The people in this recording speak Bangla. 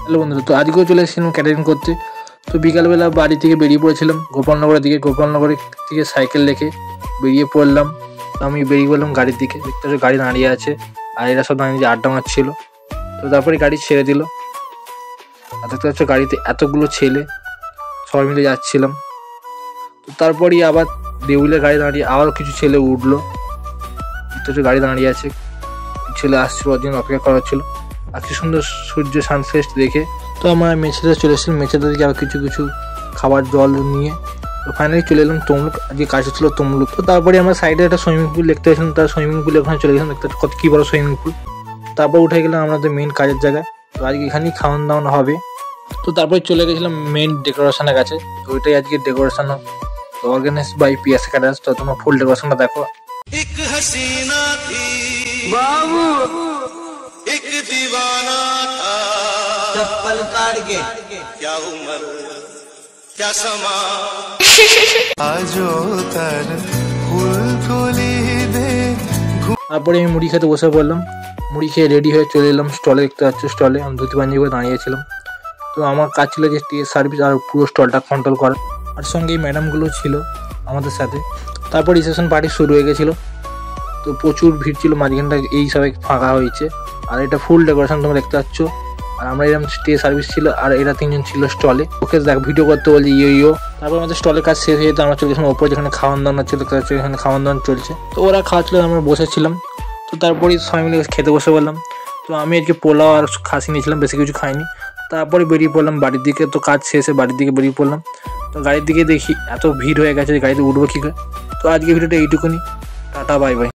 হ্যালো বন্ধুরা, তো আজকেও চলে এসেছিলাম ক্যাটারিং করতে। তো বিকালবেলা বাড়ি থেকে বেরিয়ে পড়েছিলাম গোপালনগরের দিকে। গোপালনগরের থেকে সাইকেল রেখে বেরিয়ে পড়লাম। আমি বেরিয়ে পড়লাম গাড়ির দিকে। দেখতে পাচ্ছি গাড়ি দাঁড়িয়ে আছে, আর এরা সব দাঁড়িয়ে আড্ডা মারছিল। তো তারপরে গাড়ি ছেড়ে দিল, আর দেখতে পাচ্ছ গাড়িতে এতগুলো ছেলে সবাই মিলে যাচ্ছিলাম। তো তারপরেই আবার দেউলের গাড়ি দাঁড়িয়ে আবার কিছু ছেলে উঠলো। দেখতে পাচ্ছ গাড়ি দাঁড়িয়ে আছে, ছেলে আসছিল, ওর জন্য অপেক্ষা করা হচ্ছিল। আর কি সুন্দর সূর্য সানসেট দেখে তো আমরা মেছেদা চলে এসেছিলাম। মেছেদা থেকে আবার কিছু খাবার জল নিয়ে তো ফাইনালি চলে এলাম তমলুক। আজকে কাজ ছিল তমলুক। তো তারপরে আমরা সাইডে একটা সুইমিং পুল দেখতে পেয়েছিলাম, তার সুইমিং পুলে ওখানে চলে গেছিলাম। দেখতে কত কি বড় সুইমিং পুল। তারপর উঠে গেলাম আমাদের মেন কাজের জায়গায়। তো আজকে এখানেই খাওয়ান দাওয়ানো হবে। তো তারপরে চলে গেছিলাম মেন ডেকোরেশনের কাছে। তো ওইটাই আজকে decoration organise by PS caterers. তো তোমরা ফুল ডেকোরেশনটা দেখো। एक हसीना थी बाबू, एक दीवाना था, चप्पल काट के क्या उम्र क्या समा, आजो तर फूल फूली दे। তারপরে আমি মুড়ি খেতে বসে পড়লাম। মুড়ি খেয়ে রেডি হয়ে চলে এলাম স্টলে। দেখতে পাচ্ছ স্টলে আমি ধুতি পাঞ্জাবি করে দাঁড়িয়েছিলাম। তো আমার কাজ ছিল যে টেস্ট সার্ভিস আর পুরো স্টলটা কন্ট্রোল করা, আর সঙ্গে এই ম্যাডামগুলো ছিল আমাদের সাথে। তারপর রিসেপশন পার্টি শুরু হয়ে গেছিলো। তো প্রচুর ভিড় ছিল, মাঝখানটা এই সবাই ফাঁকা হয়েছে। আর এটা ফুল ডেকোরেশন তোমরা দেখতে পাচ্ছ। আর আমরা এরকম স্টেজ সার্ভিস ছিল, আর এরা তিনজন ছিল স্টলে। ওকে দেখ ভিডিও করতে বলছি ইয়ো। তারপর আমাদের স্টলের কাজ শেষ হয়ে যেত, আমরা চলে গেছিলাম ওপরে যেখানে খাওয়ান দাওয়ানো ছিল। দেখতে পাচ্ছ এখানে খাওয়ান দাওয়ানো চলছে। তো ওরা খাওয়াচ্ছিল, আমরা বসেছিলাম। তো তারপরেই সবাই মিলে খেতে বসে বললাম। তো আমি আজকে পোলাও আর খাসি নিয়েছিলাম, বেশি কিছু খাইনি। তারপরে বেরিয়ে পড়লাম বাড়ির দিকে। তো কাজ শেষে বাড়ির দিকে বেরিয়ে পড়লাম। তো গাড়ির দিকে দেখি এত ভিড় হয়ে গেছে, গাড়িতে উঠবো কী করে। তো আজকে ভিডিওটা এইটুকুনি। Tata bye bye.